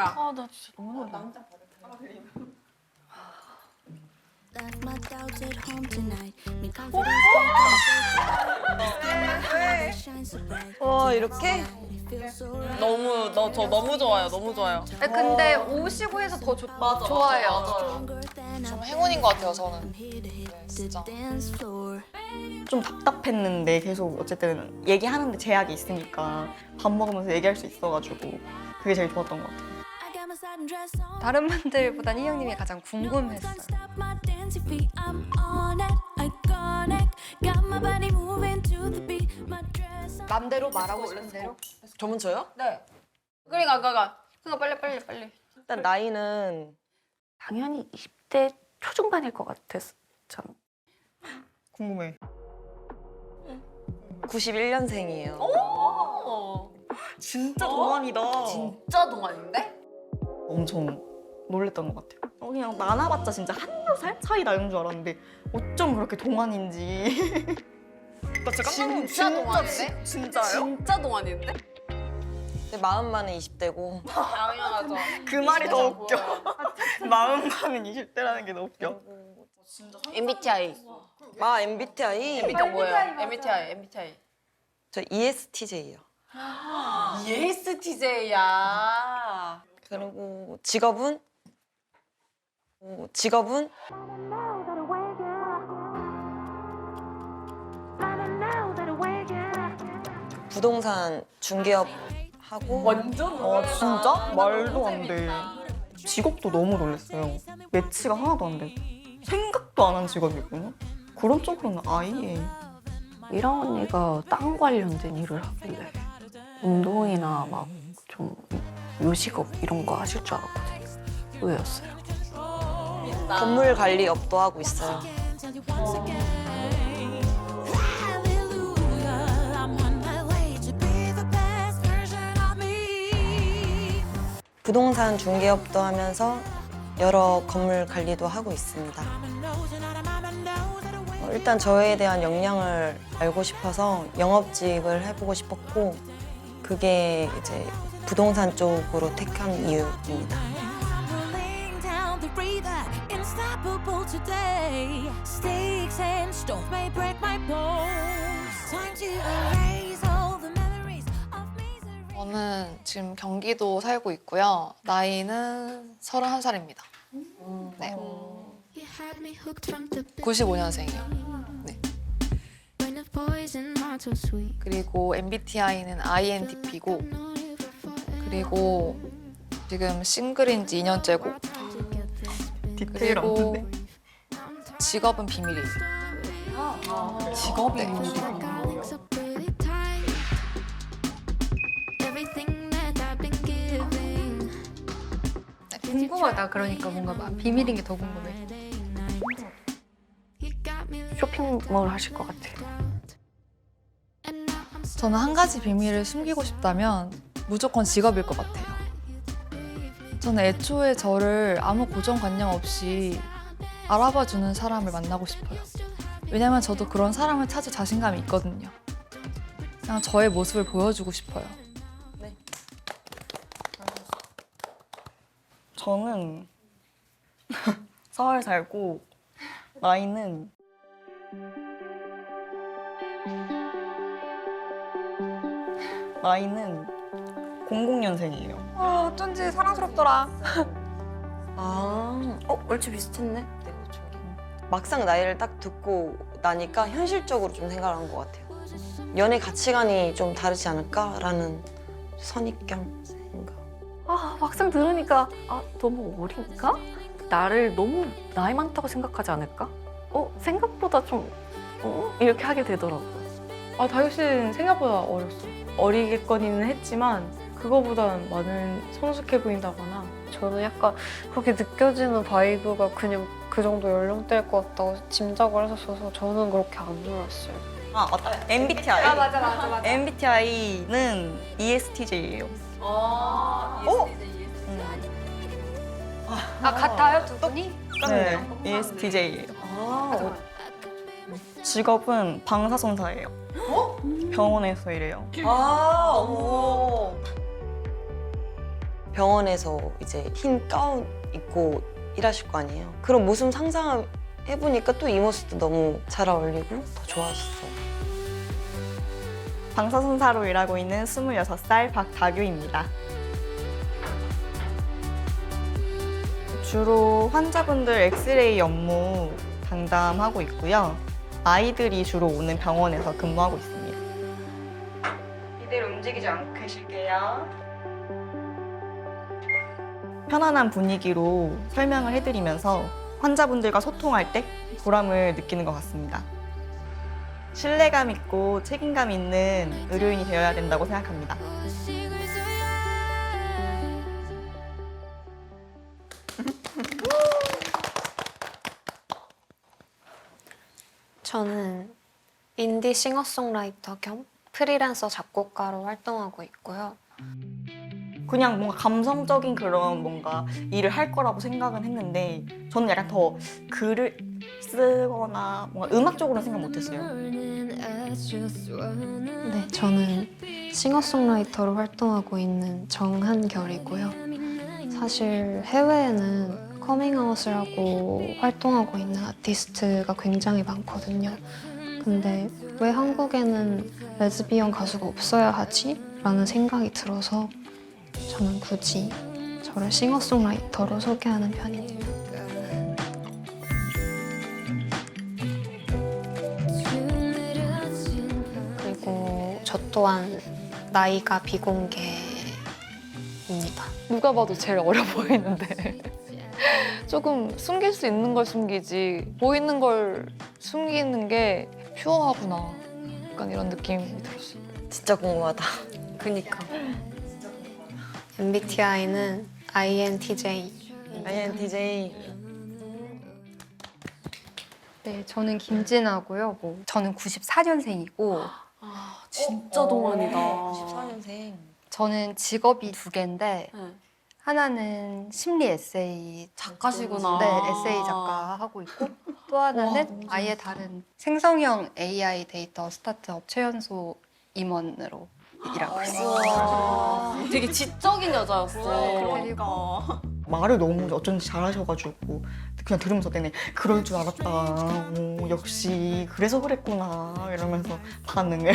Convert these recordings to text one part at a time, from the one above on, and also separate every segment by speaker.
Speaker 1: 거야.
Speaker 2: 아, 나 진짜 너무 놀라.
Speaker 3: Left my doubts at home tonight. Me confidence
Speaker 4: 와 이렇게?
Speaker 2: 너무 저 너무 좋아요. 너무 좋아요.
Speaker 1: 근데 오시고 해서 더 좋아요.
Speaker 4: 좀 행운인 것 같아요 저는.
Speaker 3: to dance floor.
Speaker 5: 좀 답답했는데 계속 어쨌든 얘기하는데 제약이 있으니까 밥 먹으면서 얘기할 수 있어가지고 그게 제일 좋았던 것 같아요.
Speaker 3: I got my satin dress on.
Speaker 1: 다른 분들보단 희 형님이 가장 궁금했어요.
Speaker 3: Stop my dancing feet. I'm on it, iconic. Got my body moving to the beat. My dress on.
Speaker 1: 맘대로 말하고 싶은 대로.
Speaker 4: 저 먼저요?
Speaker 1: 네. 그러니까 빨리.
Speaker 4: 일단 나이는
Speaker 2: 당연히 20대 초중반일 것 같았어. 저는.
Speaker 5: 궁금해.
Speaker 4: 91년생이에요.
Speaker 5: 진짜 동안이다.
Speaker 1: 진짜 동안인데?
Speaker 5: 엄청 놀랬던 것 같아요. 그냥 나눠봤자 진짜 한두 살 차이 나는 줄 알았는데 어쩜 그렇게 동안인지. 나
Speaker 1: 진짜 동안인데?
Speaker 5: 진짜요?
Speaker 1: 진짜 동안인데?
Speaker 4: 근데 마음만은 20대고
Speaker 1: 당연하죠.
Speaker 5: 그 말이 더 웃겨. 마음만은 20대라는 게 더 웃겨.
Speaker 1: MBTI.
Speaker 4: 아 MBTI?
Speaker 1: MBTI 뭐예요? MBTI.
Speaker 4: 저 ESTJ예요.
Speaker 1: ESTJ야.
Speaker 4: 그리고 직업은 직업은 부동산 중개업 하고
Speaker 1: 완전
Speaker 5: 진짜? 말도 안 돼. 직업도 너무 놀랐어요. 매치가 하나도 안 돼. 생각도 안 한 직업이거든요. 그런 쪽으로는 아예.
Speaker 2: 미랑 언니가 땅 관련된 일을 하길래 운동이나 막 좀 요식업 이런 거 하실 줄 알았거든요. 의외였어요.
Speaker 4: 건물 관리업도 하고 있어요.
Speaker 3: Hallelujah, I'm on my way to be the best version of me.
Speaker 4: 부동산 중개업도 하면서 여러 건물 관리도 하고 있습니다. 일단 저에 대한 역량을 알고 싶어서 영업직을 해보고 싶었고 그게 이제 부동산 쪽으로 택한 이유입니다.
Speaker 3: Laying down the breather, unstoppable today. Sticks and stones may break my bones. Time to erase all the memories of misery.
Speaker 6: 저는 지금 경기도 살고 있고요. 나이는 31살입니다. 네.
Speaker 3: You had me hooked from the
Speaker 6: 95년생이요. 네.
Speaker 3: brain of poison, heart so sweet.
Speaker 6: 그리고 MBTI는 INTP고 그리고 지금 싱글인 지 2년째고
Speaker 5: 디테일
Speaker 6: 그리고
Speaker 5: 없는데.
Speaker 6: 직업은 비밀이에요. 직업이
Speaker 3: So pretty tight. Everything that I've been giving.
Speaker 1: 궁금하다. 그러니까 뭔가 막 비밀인 게 더 궁금해.
Speaker 3: You got me
Speaker 2: 쇼핑몰 하실 것 같아요.
Speaker 3: and now I'm so
Speaker 6: 저는 한 가지 비밀을 숨기고 싶다면 무조건 직업일 것 같아요. 저는 애초에 저를 아무 고정관념 없이 알아봐주는 사람을 만나고 싶어요. 왜냐면 저도 그런 사람을 찾을 자신감이 있거든요. 그냥 저의 모습을 보여주고 싶어요.
Speaker 5: 저는 서울 살고 나이는 나이는 00년생이에요.
Speaker 1: 어쩐지 사랑스럽더라.
Speaker 4: 아,
Speaker 2: 얼추 비슷했네.
Speaker 4: 네, 그렇죠. 막상 나이를 딱 듣고 나니까 현실적으로 좀 생각을 한 것 같아요. 연애 가치관이 좀 다르지 않을까라는 선입견 생각.
Speaker 2: 아, 막상 들으니까 너무 어린가? 나를 너무 나이 많다고 생각하지 않을까? 생각보다 좀 이렇게 하게 되더라고요.
Speaker 7: 다효 씨는 생각보다 어렸어. 어리겠거니는 했지만 그거보단 많은 성숙해 보인다거나.
Speaker 8: 저는 약간 그렇게 느껴지는 바이브가 그냥 그 정도 연령대일 것 같다고 짐작을 했었어서 저는 그렇게 안 놀랐어요.
Speaker 5: 맞다. MBTI.
Speaker 1: 맞아.
Speaker 5: MBTI는 ESTJ예요.
Speaker 1: 같아요 두 분이?
Speaker 5: 네, ESTJ예요. 직업은 방사선사예요. 병원에서 일해요.
Speaker 4: 오. 병원에서 이제 흰 가운 입고 일하실 거 아니에요. 그런 모습 상상해보니까 또 이 모습도 너무 잘 어울리고 더 좋았어요.
Speaker 5: 방사선사로 일하고 있는 26살 박다규입니다. 주로 환자분들 엑스레이 업무 상담하고 있고요. 아이들이 주로 오는 병원에서 근무하고 있습니다. 이대로 움직이지 않게 쉴게요. 편안한 분위기로 설명을 해드리면서 환자분들과 소통할 때 보람을 느끼는 것 같습니다. 신뢰감 있고 책임감 있는 의료인이 되어야 된다고 생각합니다.
Speaker 8: 저는 인디 싱어송라이터 겸 프리랜서 작곡가로 활동하고 있고요.
Speaker 5: 그냥 뭔가 감성적인 그런 뭔가 일을 할 거라고 생각은 했는데 저는 약간 더 글을 쓰거나 뭔가 음악적으로 생각 못했어요.
Speaker 8: 네, 저는 싱어송라이터로 활동하고 있는 정한결이고요. 사실 해외에는 커밍아웃을 하고 활동하고 있는 아티스트가 굉장히 많거든요. 근데 왜 한국에는 레즈비언 가수가 없어야 하지? 라는 생각이 들어서 저는 굳이 저를 싱어송라이터로 소개하는 편입니다. 그리고 저 또한 나이가 비공개입니다.
Speaker 2: 누가 봐도 제일 어려 보이는데 조금 숨길 수 있는 걸 숨기지 보이는 걸 숨기는 게 퓨어하구나. 약간 이런 느낌이 들었어요.
Speaker 4: 진짜 궁금하다.
Speaker 8: 그니까. MBTI는 INTJ.
Speaker 4: INTJ.
Speaker 1: 네, 저는 김진아고요. 저는 94년생이고
Speaker 9: 진짜 동안이다.
Speaker 4: 94년생.
Speaker 1: 저는 직업이 두 개인데 하나는 심리 에세이
Speaker 9: 작가시구나.
Speaker 1: 네, 에세이 작가 하고 있고 또 하나는 아예 다른 생성형 AI 데이터 스타트업 최연소 임원으로 일하고 있습니다.
Speaker 9: 되게 지적인 여자였어.
Speaker 1: 그리고
Speaker 5: 말을 너무 어쩐지 잘하셔가지고 그냥 들으면서 내내 그럴 줄 알았다. 역시 그래서 그랬구나 이러면서 반응을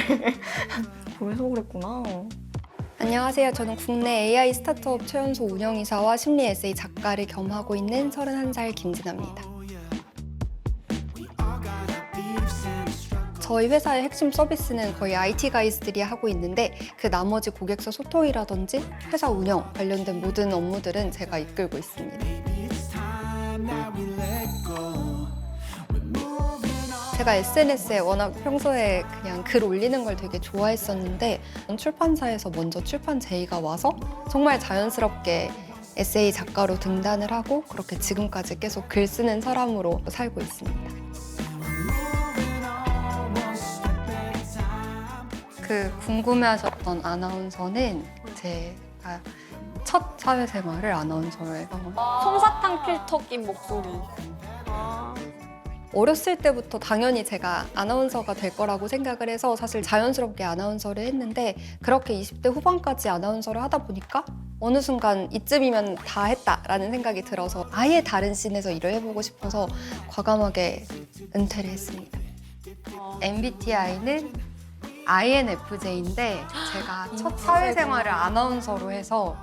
Speaker 5: 그래서 그랬구나.
Speaker 10: 안녕하세요. 저는 국내 AI 스타트업 최연소 운영이사와 심리 에세이 작가를 겸하고 있는 31살 김진아입니다. 저희 회사의 핵심 서비스는 거의 IT 가이즈들이 하고 있는데 그 나머지 고객사 소통이라든지 회사 운영 관련된 모든 업무들은 제가 이끌고 있습니다. 제가 SNS에 워낙 평소에 그냥 글 올리는 걸 되게 좋아했었는데 출판사에서 먼저 출판 제의가 와서 정말 자연스럽게 에세이 작가로 등단을 하고 그렇게 지금까지 계속 글 쓰는 사람으로 살고 있습니다.
Speaker 1: 그 궁금해하셨던 아나운서는 제가 첫 사회생활을 아나운서로 해서
Speaker 9: 솜사탕 필터 낀 목소리.
Speaker 10: 어렸을 때부터 당연히 제가 아나운서가 될 거라고 생각을 해서 사실 자연스럽게 아나운서를 했는데 그렇게 20대 후반까지 아나운서를 하다 보니까 어느 순간 이쯤이면 다 했다라는 생각이 들어서 아예 다른 씬에서 일을 해보고 싶어서 과감하게 은퇴를 했습니다.
Speaker 1: MBTI는 INFJ인데 제가 첫 사회생활을 아나운서로 해서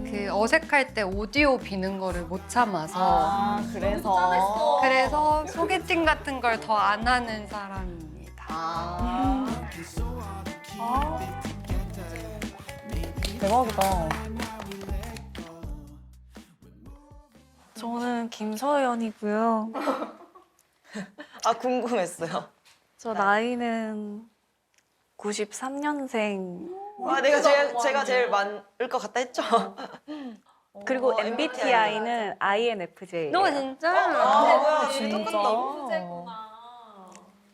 Speaker 1: 그 어색할 때 오디오 비는 거를 못 참아서 그래서 소개팅 같은 걸 더 안 하는 사람입니다.
Speaker 5: 대박이다.
Speaker 11: 저는 김서연이고요.
Speaker 4: 아, 궁금했어요.
Speaker 11: 저 나이는 93년생.
Speaker 4: 와, 제가 제일 많을 것 같다 했죠?
Speaker 11: 그리고 MBTI는 INFJ.
Speaker 1: 너 진짜?
Speaker 4: 뭐야,
Speaker 5: 진짜.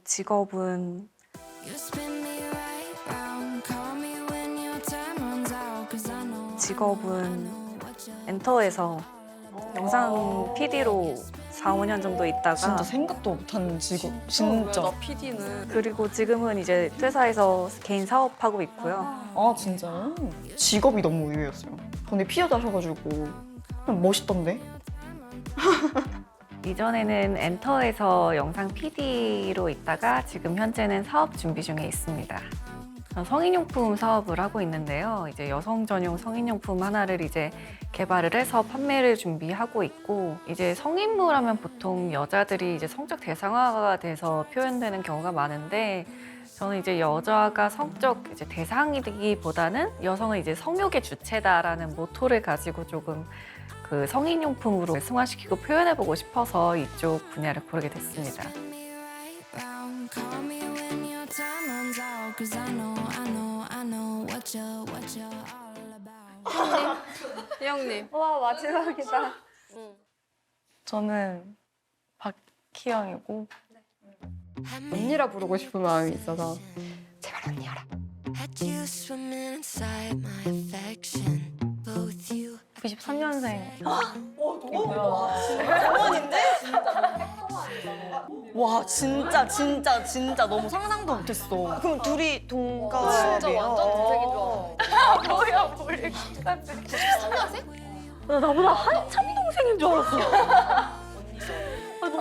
Speaker 11: 직업은 직업은 엔터에서 영상 PD로 4, 5년 정도 있다가
Speaker 5: 진짜 생각도 못하는 직업. 진짜.
Speaker 9: 나 PD는
Speaker 11: 그리고 지금은 이제 퇴사해서 개인 사업하고 있고요.
Speaker 5: 아 진짜요? 직업이 너무 의외였어요. 근데 피어도 하셔가지고 그냥 멋있던데?
Speaker 11: 이전에는 엔터에서 영상 PD로 있다가 지금 현재는 사업 준비 중에 있습니다. 성인용품 사업을 하고 있는데요. 이제 여성 전용 성인용품 하나를 이제 개발을 해서 판매를 준비하고 있고, 이제 성인물 하면 보통 여자들이 이제 성적 대상화가 돼서 표현되는 경우가 많은데, 저는 이제 여자가 성적 이제 대상이기보다는 여성은 이제 성욕의 주체다라는 모토를 가지고 조금 그 성인용품으로 승화시키고 표현해보고 싶어서 이쪽 분야를 고르게 됐습니다.
Speaker 3: Call me when your time runs out, 'cause I know what you're all about.
Speaker 9: 희영님.
Speaker 10: 와 마지막이다.
Speaker 2: 저는 박희영이고
Speaker 10: 언니라 부르고 싶은 마음이 있어서 제발 언니여라.
Speaker 3: Had you swimming inside my affection, both you.
Speaker 2: 93년생.
Speaker 5: 와 진짜 너무 상상도 못했어.
Speaker 4: 그럼 둘이 동갑이에요?
Speaker 2: 진짜 완전 동생이죠.
Speaker 11: 나보다 한참 동생인 줄 알았어.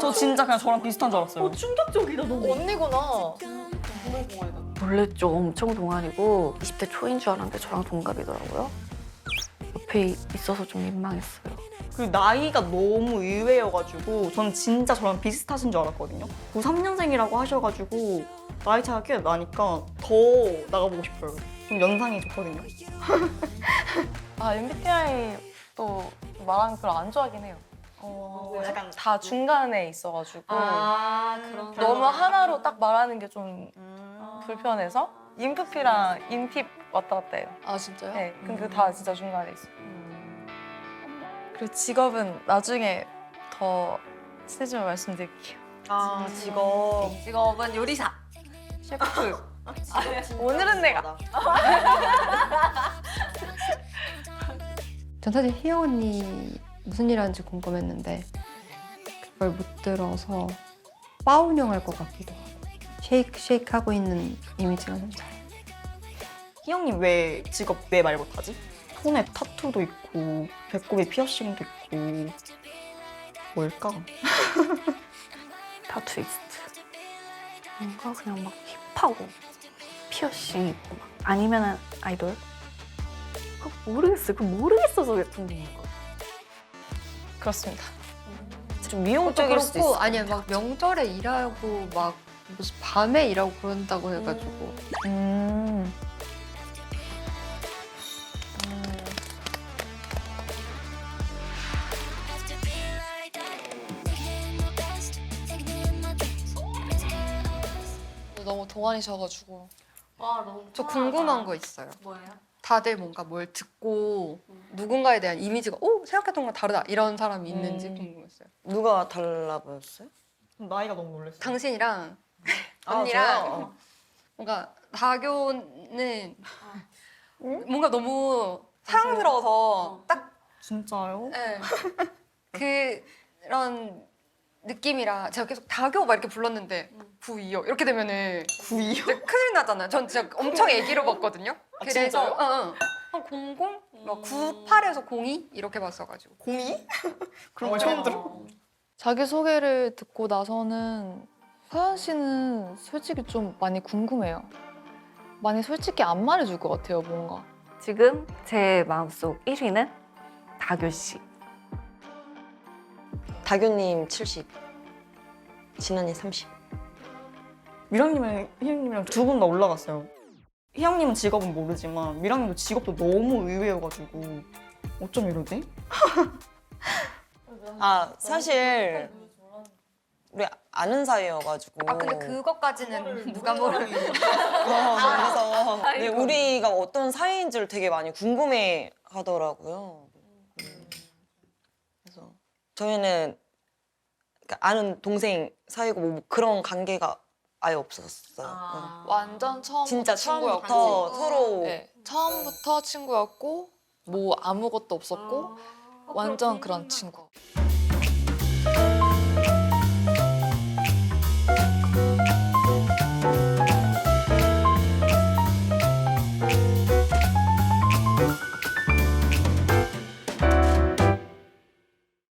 Speaker 5: 저 진짜 그냥 저랑 비슷한 줄 알았어요.
Speaker 11: 충격적이다 너무.
Speaker 2: 언니구나.
Speaker 11: 놀랬죠. 엄청 동안이고 20대 초인 줄 알았는데 저랑 동갑이더라고요. 옆에 있어서 좀 민망했어요.
Speaker 5: 그리고 나이가 너무 의외여가지고 저는 진짜 저랑 비슷하신 줄 알았거든요. 93년생이라고 하셔가지고 나이 차가 꽤 나니까 더 나가보고 싶어요. 좀 연상이 좋거든요.
Speaker 2: 아, MBTI 또 말하는 걸 안 좋아하긴 해요.
Speaker 5: 약간
Speaker 2: 다 중간에 있어가지고
Speaker 9: 그런
Speaker 2: 너무 하나로 딱 말하는 게 좀 불편해서 인프피랑 인팁 왔다 갔다 해요.
Speaker 6: 아 진짜요?
Speaker 2: 네, 근데 다 진짜 중간에 있어요. 그리고 직업은 나중에 더 친해지면 말씀드릴게요.
Speaker 4: 아 직업.
Speaker 9: 직업은 요리사.
Speaker 2: 셰프. 오늘은 내가.
Speaker 10: 전 사실 희영 언니 무슨 일 하는지 궁금했는데 그걸 못 들어서 바 운영할 것 같기도 하고 쉐이크 하고 있는 이미지가 좀 잘.
Speaker 5: 희영님 왜 직업 왜 말 못하지? 손에 타투도 있고 배꼽에 피어싱도 있고 뭘까?
Speaker 11: 타투이스트. 뭔가 그냥 막 힙하고 피어싱 있고 막. 아니면은 아이돌? 그거 모르겠어요. 그 모르겠어서 왜 궁금한 거예요.
Speaker 2: 그렇습니다.
Speaker 4: 좀 미용적일 수도
Speaker 10: 그렇고
Speaker 4: 있어.
Speaker 10: 아니야 막 명절에 일하고 막 무슨 밤에 일하고 그런다고 해가지고
Speaker 6: 너무 동안이셔가지고
Speaker 10: 저 궁금한 거 있어요.
Speaker 9: 뭐예요?
Speaker 10: 다들 뭔가 뭘 듣고 누군가에 대한 이미지가 생각했던 거랑 다르다 이런 사람이 있는지 궁금했어요.
Speaker 4: 누가 달라 보였어요?
Speaker 5: 나이가 너무 놀랐어요.
Speaker 10: 당신이랑
Speaker 4: 아,
Speaker 10: 언니랑
Speaker 4: 저요?
Speaker 10: 뭔가 다교는 뭔가 너무 사랑스러워서 딱
Speaker 5: 진짜요?
Speaker 10: 그런 느낌이라 제가 계속 다교 막 이렇게 불렀는데 925 이렇게 되면은
Speaker 5: 925?
Speaker 10: 진짜 큰일 나잖아요. 전 진짜 엄청 애기로 봤거든요. 그래서
Speaker 5: 진짜요?
Speaker 10: 한 00? 막 98에서 02 이렇게 봤어가지고
Speaker 5: 02? 그런 걸 처음 들어.
Speaker 6: 자기소개를 듣고 나서는 서연 씨는 솔직히 좀 많이 궁금해요. 많이 솔직히 안 말해줄 것 같아요, 뭔가.
Speaker 11: 지금 제 마음속 1위는 다교 씨.
Speaker 4: 다교님 70, 진한이 30.
Speaker 5: 미랑님이랑 희영님이랑 두 분 다 올라갔어요. 희영님은 직업은 모르지만 미랑님도 직업도 너무 의외여가지고 어쩜 이러지?
Speaker 4: 아 사실 우리 아는 사이여가지고.
Speaker 10: 근데 그것까지는 누가 모르는
Speaker 4: 그래서 네, 우리가 어떤 사이인지를 되게 많이 궁금해 하더라고요. 그래서 저희는 아는 동생 사이고 뭐 그런 관계가 아예 없었어요.
Speaker 6: 완전 처음부터
Speaker 4: 진짜
Speaker 6: 친구였고.
Speaker 4: 처음부터 서로
Speaker 6: 네, 처음부터 친구였고 뭐 아무것도 없었고 완전 그런 친구.